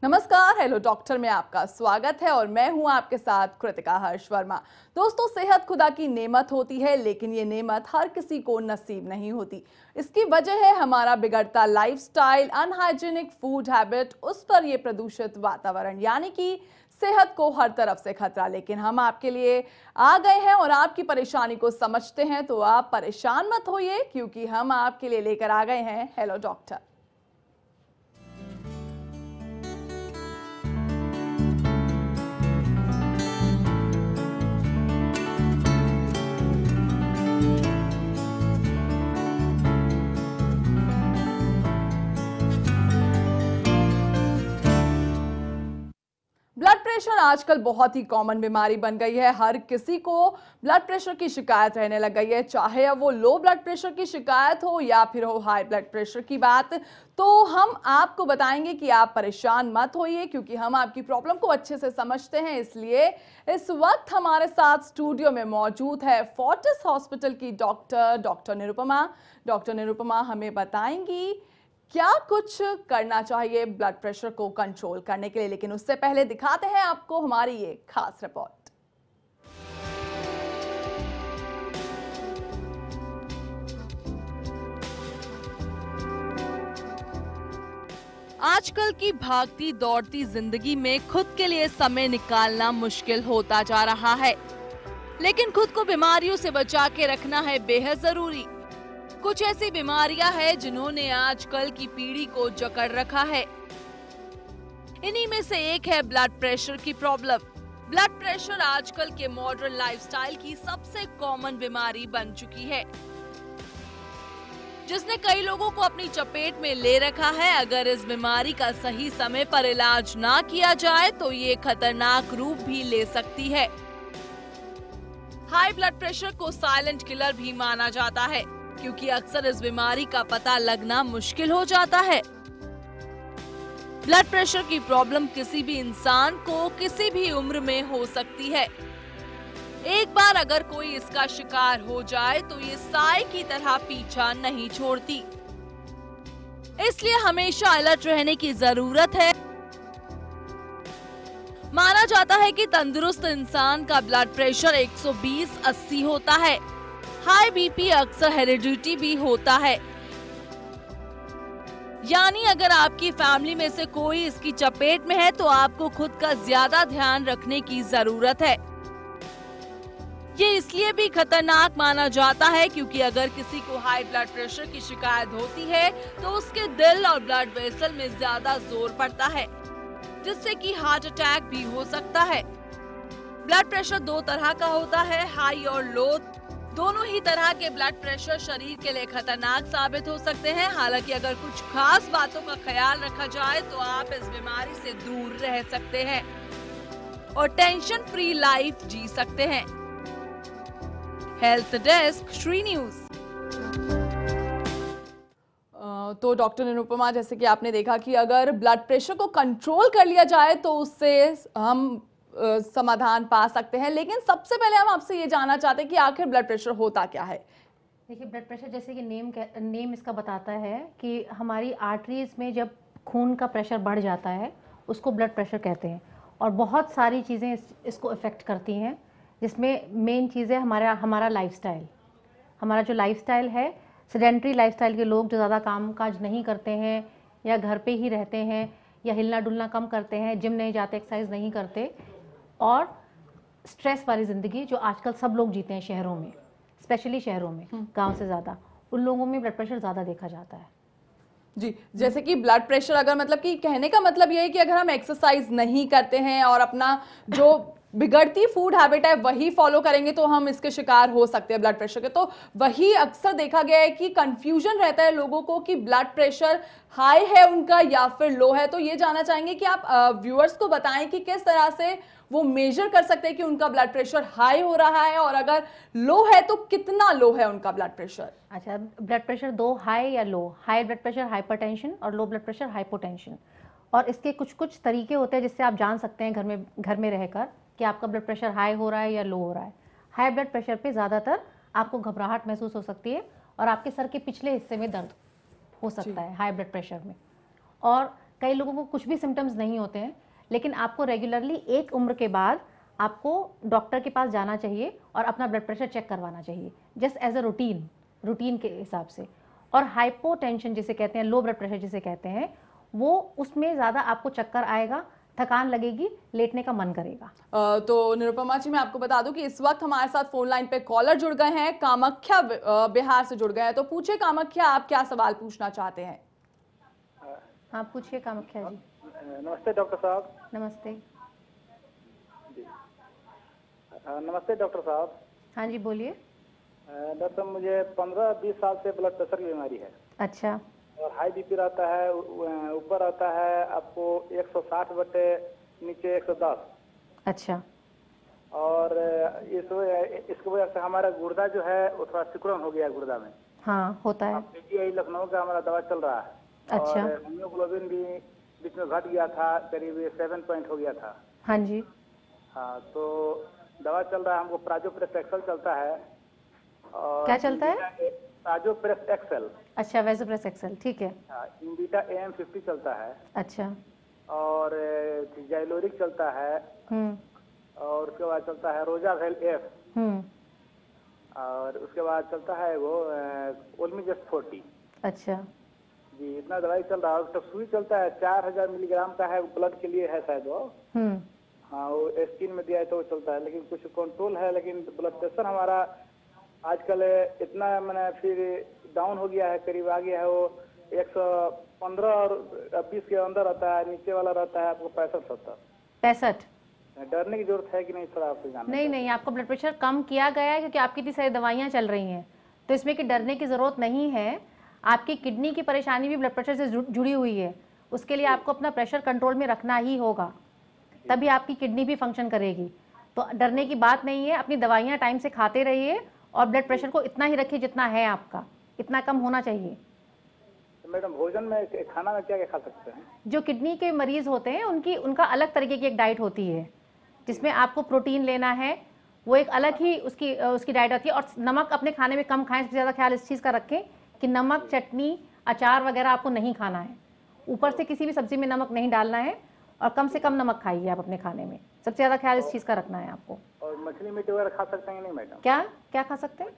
नमस्कार, hello doctor में आपका स्वागत है और मैं हूं आपके साथ कृतिका हर्ष वर्मा। दोस्तों, सेहत खुदा की नेमत होती है, लेकिन ये नेमत हर किसी को नसीब नहीं होती। इसकी वजह है हमारा बिगड़ता लाइफस्टाइल, अनहाइजीनिक फूड हैबिट, उस पर ये प्रदूषित वातावरण, यानी कि सेहत को हर तरफ से खतरा। लेकिन हम आपके लिए आ गए हैं और आपकी परेशानी को समझते हैं, तो आप परेशान मत होइए, क्योंकि हम आपके लिए लेकर आ गए हैं हेलो डॉक्टर। ब्लड प्रेशर आजकल बहुत ही कॉमन बीमारी बन गई है। हर किसी को ब्लड प्रेशर की शिकायत रहने लग गई है, चाहे अब वो लो ब्लड प्रेशर की शिकायत हो या फिर हो हाई ब्लड प्रेशर की बात। तो हम आपको बताएंगे कि आप परेशान मत होइए, क्योंकि हम आपकी प्रॉब्लम को अच्छे से समझते हैं। इसलिए इस वक्त हमारे साथ स्टूडियो में मौजूद है फोर्टिस हॉस्पिटल की डॉक्टर निरुपमा। डॉक्टर निरुपमा हमें बताएंगी क्या कुछ करना चाहिए ब्लड प्रेशर को कंट्रोल करने के लिए। लेकिन उससे पहले दिखाते हैं आपको हमारी ये खास रिपोर्ट। आजकल की भागती दौड़ती जिंदगी में खुद के लिए समय निकालना मुश्किल होता जा रहा है, लेकिन खुद को बीमारियों से बचा के रखना है बेहद जरूरी। कुछ ऐसी बीमारियां हैं जिन्होंने आजकल की पीढ़ी को जकड़ रखा है। इन्हीं में से एक है ब्लड प्रेशर की प्रॉब्लम। ब्लड प्रेशर आजकल के मॉडर्न लाइफस्टाइल की सबसे कॉमन बीमारी बन चुकी है, जिसने कई लोगों को अपनी चपेट में ले रखा है। अगर इस बीमारी का सही समय पर इलाज ना किया जाए तो ये खतरनाक रूप भी ले सकती है। हाई ब्लड प्रेशर को साइलेंट किलर भी माना जाता है, क्योंकि अक्सर इस बीमारी का पता लगना मुश्किल हो जाता है। ब्लड प्रेशर की प्रॉब्लम किसी भी इंसान को किसी भी उम्र में हो सकती है। एक बार अगर कोई इसका शिकार हो जाए तो ये साए की तरह पीछा नहीं छोड़ती। इसलिए हमेशा अलर्ट रहने की जरूरत है। माना जाता है कि तंदुरुस्त इंसान का ब्लड प्रेशर 120/80 होता है। हाई बीपी अक्सर हेरिडिटी भी होता है, यानी अगर आपकी फैमिली में से कोई इसकी चपेट में है तो आपको खुद का ज्यादा ध्यान रखने की जरूरत है। ये इसलिए भी खतरनाक माना जाता है क्योंकि अगर किसी को हाई ब्लड प्रेशर की शिकायत होती है तो उसके दिल और ब्लड वेसल में ज्यादा जोर पड़ता है, जिससे कि हार्ट अटैक भी हो सकता है। ब्लड प्रेशर दो तरह का होता है, हाई और लो। दोनों ही तरह के ब्लड प्रेशर शरीर के लिए खतरनाक साबित हो सकते हैं। हालांकि अगर कुछ खास बातों का ख्याल रखा जाए तो आप इस बीमारी से दूर रह सकते हैं और टेंशन फ्री लाइफ जी सकते हैं। Health desk, Shri news. तो डॉक्टर निरुपमा, जैसे कि आपने देखा कि अगर ब्लड प्रेशर को कंट्रोल कर लिया जाए तो उससे हम समाधान पा सकते हैं। लेकिन सबसे पहले हम आपसे ये जानना चाहते हैं कि आखिर ब्लड प्रेशर होता क्या है। देखिए, ब्लड प्रेशर जैसे कि नेम इसका बताता है कि हमारी आर्टरीज में जब खून का प्रेशर बढ़ जाता है उसको ब्लड प्रेशर कहते हैं। और बहुत सारी चीज़ें इसको अफेक्ट करती हैं, जिसमें मेन चीज़ है हमारा लाइफस्टाइल। हमारा जो लाइफस्टाइल है, सेडेंट्री लाइफस्टाइल के लोग जो ज़्यादा काम काज नहीं करते हैं या घर पे ही रहते हैं या हिलना डुलना कम करते हैं, जिम नहीं जाते, एक्सरसाइज नहीं करते, और स्ट्रेस वाली ज़िंदगी जो आजकल सब लोग जीते हैं शहरों में, स्पेशली शहरों में, गांव से ज़्यादा, उन लोगों में ब्लड प्रेशर ज़्यादा देखा जाता है। जी, जैसे कि ब्लड प्रेशर, अगर मतलब कि कहने का मतलब ये है कि अगर हम एक्सरसाइज नहीं करते हैं और अपना जो बिगड़ती फूड हैबिट है वही फॉलो करेंगे तो हम इसके शिकार हो सकते हैं ब्लड प्रेशर के। तो वही अक्सर देखा गया है कि कंफ्यूजन रहता है लोगों को कि ब्लड प्रेशर हाई है उनका या फिर लो है। तो ये जानना चाहेंगे कि आप व्यूअर्स को बताएं कि किस तरह से वो मेजर कर सकते हैं कि उनका ब्लड प्रेशर हाई हो रहा है, और अगर लो है तो कितना लो है उनका ब्लड प्रेशर। अच्छा, ब्लड प्रेशर दो, हाई या लो। हाई ब्लड प्रेशर हाइपरटेंशन और लो ब्लड प्रेशर हाइपोटेंशन। और इसके कुछ कुछ तरीके होते हैं जिससे आप जान सकते हैं घर में रहकर कि आपका ब्लड प्रेशर हाई हो रहा है या लो हो रहा है। हाई ब्लड प्रेशर पे ज़्यादातर आपको घबराहट महसूस हो सकती है और आपके सर के पिछले हिस्से में दर्द हो सकता है हाई ब्लड प्रेशर में। और कई लोगों को कुछ भी सिम्टम्स नहीं होते हैं, लेकिन आपको रेगुलरली एक उम्र के बाद आपको डॉक्टर के पास जाना चाहिए और अपना ब्लड प्रेशर चेक करवाना चाहिए, जस्ट एज अ रूटीन के हिसाब से। और हाइपोटेंशन जिसे कहते हैं, लो ब्लड प्रेशर जिसे कहते हैं, वो उसमें ज़्यादा आपको चक्कर आएगा, थकान लगेगी, लेटने का मन करेगा। तो निरुपमा जी, मैं आपको बता दूं कि इस वक्त हमारे साथ फोन लाइन पे कॉलर जुड़ गए हैं, कामाख्या बिहार से जुड़ गए हैं। तो पूछे कामाख्या, आप क्या सवाल पूछना चाहते हैं? हाँ पूछिए कामाख्या जी। नमस्ते डॉक्टर साहब। नमस्ते। जी नमस्ते डॉक्टर साहब। हाँ जी बोलिए। डॉक्टर साहब, मुझे 15-20 साल से ब्लड प्रेशर की बीमारी है। अच्छा। और हाई बीपी रहता है, ऊपर रहता है आपको 160 बटे नीचे 110। अच्छा। और इसकी वजह से हमारा गुर्दा जो है वो थोड़ा सिकुड़न हो गया है गुर्दा में। हाँ होता है। पीजीआई लखनऊ का हमारा दवा चल रहा है। अच्छा। और हीमोग्लोबिन भी बीच में घट गया था, करीब 7 पॉइंट हो गया था। हाँ जी। हाँ, तो दवा चल रहा है, हमको प्राजोप्रेस एक्सेल चलता है। और क्या चलता है? प्राजोप्रेस एक्सेल। अच्छा, वैसोप्रेस एक्सेल, ठीक है। इनबीटा AM50 चलता है। अच्छा। और जाइलोरिक चलता है। और उसके बाद चलता है रोजावेल F। और उसके बाद चलता है वो ओल्मिजस 40। अच्छा जी, इतना दवाई चल रहा है। तो सुई चलता है 4000 मिलीग्राम का है, ब्लड के लिए है शायद वो। हाँ, वो स्किन में दिया है तो वो चलता है, लेकिन कुछ कंट्रोल है। लेकिन ब्लड प्रेशर हमारा आजकल इतना मैंने फिर डाउन हो गया है, करीब आ गया है वो 115 और 20 के अंदर रहता है, नीचे वाला रहता है आपको 65-70। 65। डरने की जरूरत है कि नहीं सर, आपको जानना? नहीं, आपका ब्लड प्रेशर कम किया गया है क्योंकि आपकी इतनी सारी दवाइयाँ चल रही हैं, तो इसमें कि डरने की ज़रूरत नहीं है। आपकी किडनी की परेशानी भी ब्लड प्रेशर से जुड़ी हुई है, उसके लिए आपको अपना प्रेशर कंट्रोल में रखना ही होगा, तभी आपकी किडनी भी फंक्शन करेगी। तो डरने की बात नहीं है, अपनी दवाइयाँ टाइम से खाते रहिए और ब्लड प्रेशर को इतना ही रखिए जितना है आपका, इतना कम होना चाहिए। तो मैडम, भोजन में खाना में क्या क्या खा सकते हैं? जो किडनी के मरीज होते हैं उनका अलग तरीके की एक डाइट होती है, जिसमें आपको प्रोटीन लेना है, वो एक अलग ही उसकी डाइट होती है। और नमक अपने खाने में कम खाएं, सबसे ज़्यादा ख्याल इस चीज़ का रखें कि नमक, चटनी, अचार वगैरह आपको नहीं खाना है। ऊपर से किसी भी सब्जी में नमक नहीं डालना है और कम से कम नमक खाइए आप अपने खाने में, सबसे ज़्यादा ख्याल इस चीज़ का रखना है आपको। और मछली मीट वगैरह खा सकते हैं कि नहीं मैडम? क्या खा सकते हैं?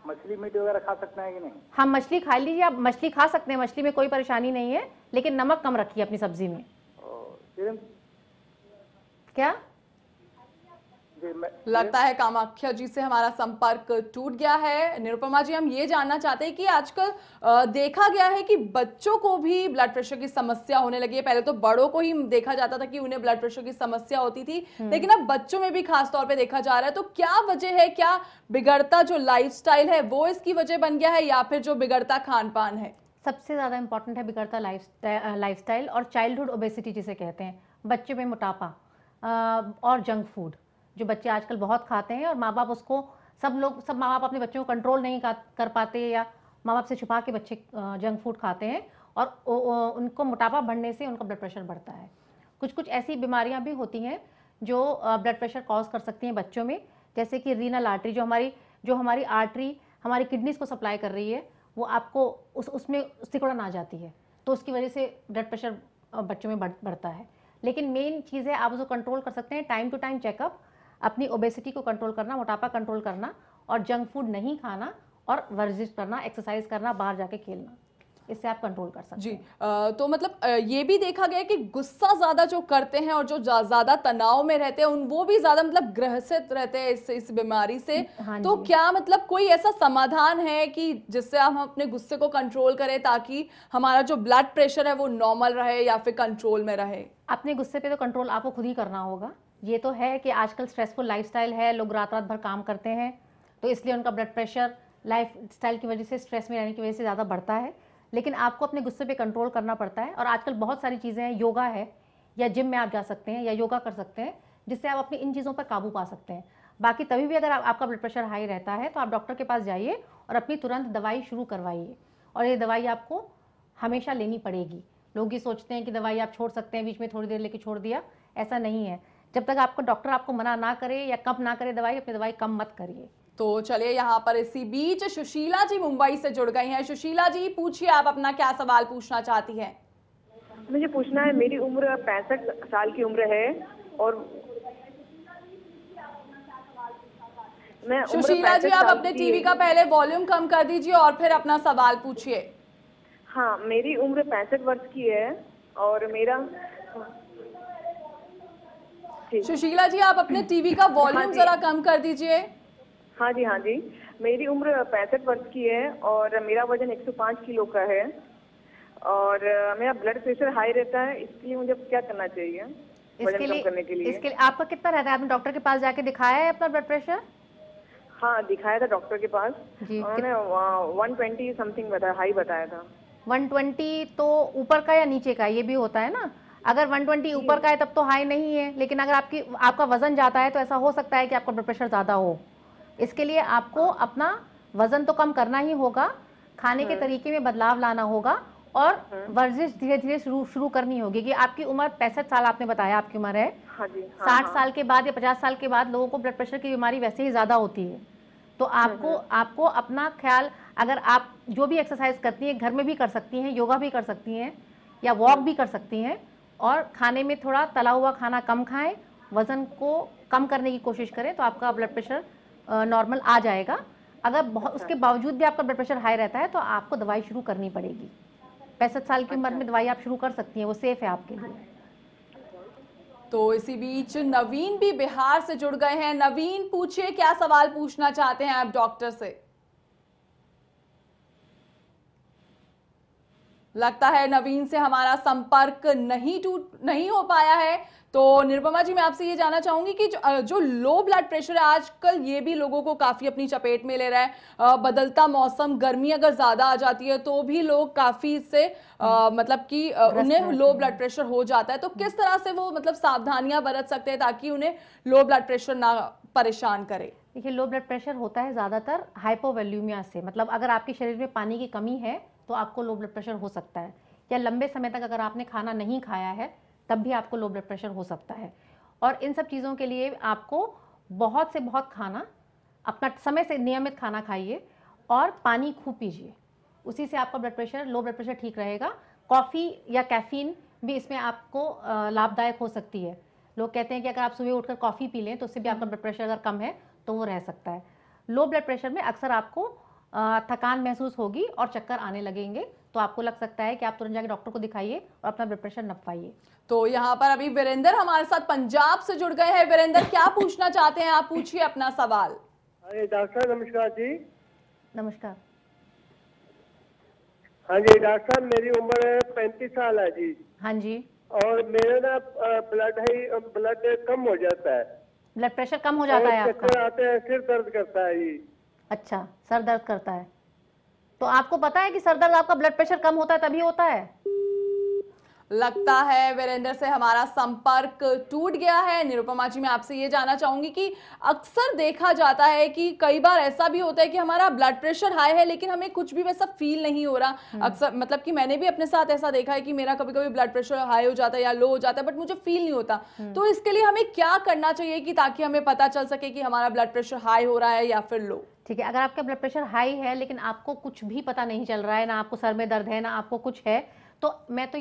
मछली मीट वगैरह खा सकते हैं कि नहीं? हाँ, मछली खा लीजिए, आप मछली खा सकते हैं, मछली में कोई परेशानी नहीं है, लेकिन नमक कम रखिए अपनी सब्जी में। क्या लगता है कामाख्या जी से हमारा संपर्क टूट गया है। निरुपमा जी, हम ये जानना चाहते हैं कि आजकल देखा गया है कि बच्चों को भी ब्लड प्रेशर की समस्या होने लगी है। पहले तो बड़ों को ही देखा जाता था कि उन्हें ब्लड प्रेशर की समस्या होती थी, लेकिन अब बच्चों में भी खास तौर पे देखा जा रहा है। तो क्या वजह है? क्या बिगड़ता जो लाइफस्टाइल है वो इसकी वजह बन गया है, या फिर जो बिगड़ता खान पान है? सबसे ज़्यादा इंपॉर्टेंट है बिगड़ता लाइफस्टाइल और चाइल्डहुड ओबेसिटी जिसे कहते हैं, बच्चे में मोटापा और जंक फूड जो बच्चे आजकल बहुत खाते हैं। और माँ बाप उसको सब माँ बाप अपने बच्चों को कंट्रोल नहीं कर पाते, या माँ बाप से छुपा के बच्चे जंक फूड खाते हैं और उनको मोटापा बढ़ने से उनका ब्लड प्रेशर बढ़ता है। कुछ ऐसी बीमारियाँ भी होती हैं जो ब्लड प्रेशर कॉज कर सकती हैं बच्चों में, जैसे कि रीनल आर्टरी, जो हमारी आर्टरी हमारी किडनीज को सप्लाई कर रही है, वो आपको उसमें सिकुड़न आ जाती है, तो उसकी वजह से ब्लड प्रेशर बच्चों में बढ़ता है। लेकिन मेन चीज़ है आप उसको कंट्रोल कर सकते हैं, टाइम टू टाइम चेकअप, अपनी ओबेसिटी को कंट्रोल करना, मोटापा कंट्रोल करना, और जंक फूड नहीं खाना, और वर्जिश करना, एक्सरसाइज करना, बाहर जाके खेलना, इससे आप कंट्रोल कर सकते हैं। तो मतलब ये भी देखा गया है कि गुस्सा ज्यादा जो करते हैं और जो ज्यादा तनाव में रहते हैं वो भी ज्यादा मतलब ग्रसित रहते हैं इस बीमारी से। हाँ तो क्या मतलब कोई ऐसा समाधान है कि जिससे हम अपने गुस्से को कंट्रोल करें ताकि हमारा जो ब्लड प्रेशर है वो नॉर्मल रहे या फिर कंट्रोल में रहे? अपने गुस्से पे तो कंट्रोल आपको खुद ही करना होगा। ये तो है कि आजकल स्ट्रेसफुल लाइफस्टाइल है, लोग रात भर काम करते हैं, तो इसलिए उनका ब्लड प्रेशर लाइफस्टाइल की वजह से, स्ट्रेस में रहने की वजह से ज़्यादा बढ़ता है। लेकिन आपको अपने गुस्से पे कंट्रोल करना पड़ता है। और आजकल बहुत सारी चीज़ें हैं, योगा है, या जिम में आप जा सकते हैं या योगा कर सकते हैं, जिससे आप अपनी इन चीज़ों पर काबू पा सकते हैं। बाकी तभी भी अगर आपका ब्लड प्रेशर हाई रहता है तो आप डॉक्टर के पास जाइए और अपनी तुरंत दवाई शुरू करवाइए, और ये दवाई आपको हमेशा लेनी पड़ेगी। लोग ये सोचते हैं कि दवाई आप छोड़ सकते हैं, बीच में थोड़ी देर लेके छोड़ दिया, ऐसा नहीं है। जब तक आपको डॉक्टर आपको मना ना करे या कम ना करे दवाई, अपनी दवाई कम मत करिए। तो चलिए, यहाँ पर इसी बीच सुशीला जी मुंबई से जुड़ गई हैं। सुशीला जी, पूछिए, आप अपना क्या सवाल पूछना चाहती हैं? मुझे पूछना है, मेरी उम्र 65 साल की उम्र है और मैं सुशीला जी, आप अपने टीवी का पहले वॉल्यूम कम कर दीजिए और फिर अपना सवाल पूछिए। हाँ, मेरी उम्र 65 वर्ष की है और मेरा सुशीला जी, आप अपने टीवी का वॉल्यूम जरा कम कर दीजिए। हाँ जी, मेरी उम्र 65 वर्ष की है और मेरा वजन 105 किलो का है और मेरा ब्लड प्रेशर हाई रहता है। इसके लिए मुझे क्या करना चाहिए वजन कम करने के लिए? इसके लिए आपका कितना रहता है? आपने डॉक्टर के पास जाके दिखाया है अपना ब्लड प्रेशर? हाँ, दिखाया था डॉक्टर के पास। उन्होंने 120 समथिंग बताया, हाई बताया था। 120 तो ऊपर का या नीचे का, ये भी होता है ना। अगर 120 ऊपर का है तब तो हाई नहीं है, लेकिन अगर आपका वजन जाता है तो ऐसा हो सकता है कि आपका ब्लड प्रेशर ज़्यादा हो। इसके लिए आपको अपना वजन तो कम करना ही होगा, खाने के तरीके में बदलाव लाना होगा और वर्जिश धीरे धीरे शुरू करनी होगी। कि आपकी उम्र 65 साल आपने बताया आपकी उम्र है। हाँ जी। 60 साल के बाद या 50 साल के बाद लोगों को ब्लड प्रेशर की बीमारी वैसे ही ज़्यादा होती है। तो आपको अपना ख्याल, अगर आप जो भी एक्सरसाइज करती हैं घर में भी कर सकती हैं, योगा भी कर सकती हैं या वॉक भी कर सकती हैं, और खाने में थोड़ा तला हुआ खाना कम खाएं, वज़न को कम करने की कोशिश करें तो आपका ब्लड प्रेशर नॉर्मल आ जाएगा। अगर उसके बावजूद भी आपका ब्लड प्रेशर हाई रहता है तो आपको दवाई शुरू करनी पड़ेगी। 65 साल की उम्र में दवाई आप शुरू कर सकती हैं, वो सेफ है आपके लिए। तो इसी बीच नवीन भी बिहार से जुड़ गए हैं। नवीन, पूछिए, क्या सवाल पूछना चाहते हैं आप डॉक्टर से? लगता है नवीन से हमारा संपर्क नहीं हो पाया है। तो निरुपमा जी, मैं आपसे ये जानना चाहूंगी कि जो लो ब्लड प्रेशर है आजकल ये भी लोगों को काफी अपनी चपेट में ले रहा है। बदलता मौसम, गर्मी अगर ज्यादा आ जाती है तो भी लोग काफी इससे मतलब कि उन्हें लो ब्लड प्रेशर हो जाता है। तो किस तरह से वो मतलब सावधानियां बरत सकते हैं ताकि उन्हें लो ब्लड प्रेशर ना परेशान करे? देखिए, लो ब्लड प्रेशर होता है ज़्यादातर हाइपोवोल्यूमिया से, मतलब अगर आपके शरीर में पानी की कमी है तो आपको लो ब्लड प्रेशर हो सकता है, या लंबे समय तक अगर आपने खाना नहीं खाया है तब भी आपको लो ब्लड प्रेशर हो सकता है। और इन सब चीज़ों के लिए आपको बहुत से बहुत खाना, अपना समय से नियमित खाना खाइए और पानी खूब पीजिए, उसी से आपका लो ब्लड प्रेशर ठीक रहेगा। कॉफ़ी या कैफ़ीन भी इसमें आपको लाभदायक हो सकती है। लोग कहते हैं कि अगर आप सुबह उठकर कॉफ़ी पी लें तो उससे भी आपका ब्लड प्रेशर अगर कम है तो वो रह सकता है। लो ब्लड प्रेशर में अक्सर आपको थकान महसूस होगी और चक्कर आने लगेंगे, तो आपको लग सकता है कि आप तुरंत जाके डॉक्टर को दिखाइए और अपना ब्लड प्रेशर नपवाइए। तो यहाँ पर अभी वीरेंद्र हमारे साथ पंजाब से जुड़ गए हैं। वीरेंद्र, क्या पूछना चाहते हैं आप? पूछिए अपना सवाल। डॉक्टर साहब नमस्कार जी। नमस्कार। हाँ जी डॉक्टर साहब, मेरी उम्र 35 साल है जी। हाँ जी। और मेरा ना ब्लड कम हो जाता है। ब्लड प्रेशर कम हो जाता है आपका? चक्कर आते हैं, सिर दर्द करता है जी। अच्छा, सर दर्द करता है। तो आपको पता है कि सर दर्द आपका ब्लड प्रेशर कम होता है तभी होता है? लगता है वीरेंद्र से हमारा संपर्क टूट गया है। निरुपमा जी, मैं आपसे ये जानना चाहूंगी कि अक्सर देखा जाता है कि कई बार ऐसा भी होता है कि हमारा ब्लड प्रेशर हाई है लेकिन हमें कुछ भी वैसा फील नहीं हो रहा। अक्सर मतलब कि मैंने भी अपने साथ ऐसा देखा है कि मेरा कभी कभी ब्लड प्रेशर हाई हो जाता है या लो हो जाता है बट मुझे फील नहीं होता। तो इसके लिए हमें क्या करना चाहिए कि ताकि हमें पता चल सके कि हमारा ब्लड प्रेशर हाई हो रहा है या फिर लो? ठीक है, अगर आपका ब्लड प्रेशर हाई है लेकिन आपको कुछ भी पता नहीं चल रहा है, ना आपको सर में दर्द है ना आपको कुछ है, तो मैं तो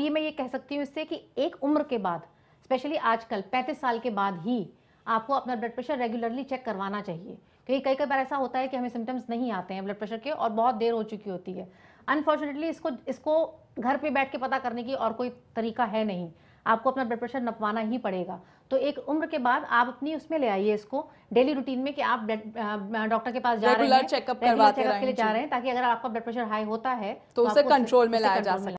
मैं ये कह सकती हूँ इससे कि एक उम्र के बाद, स्पेशली आजकल 35 साल के बाद ही आपको अपना ब्लड प्रेशर रेगुलरली चेक करवाना चाहिए। क्योंकि कई बार ऐसा होता है कि हमें सिम्टम्स नहीं आते हैं ब्लड प्रेशर के और बहुत देर हो चुकी होती है। अनफॉर्चुनेटली इसको घर पे बैठ के पता करने की और कोई तरीका है नहीं, आपको अपना ब्लड प्रेशर नपवाना ही पड़ेगा। तो एक उम्र के बाद आप अपनी उसमें ले आइए इसको डेली रूटीन में कि आप डॉक्टर के पास जा रहे हैं, रेगुलर चेकअप करवाते के लिए जा रहे हैं, ताकि अगर आपका ब्लड प्रेशर हाई होता है तो उसे कंट्रोल में लाया जा सके।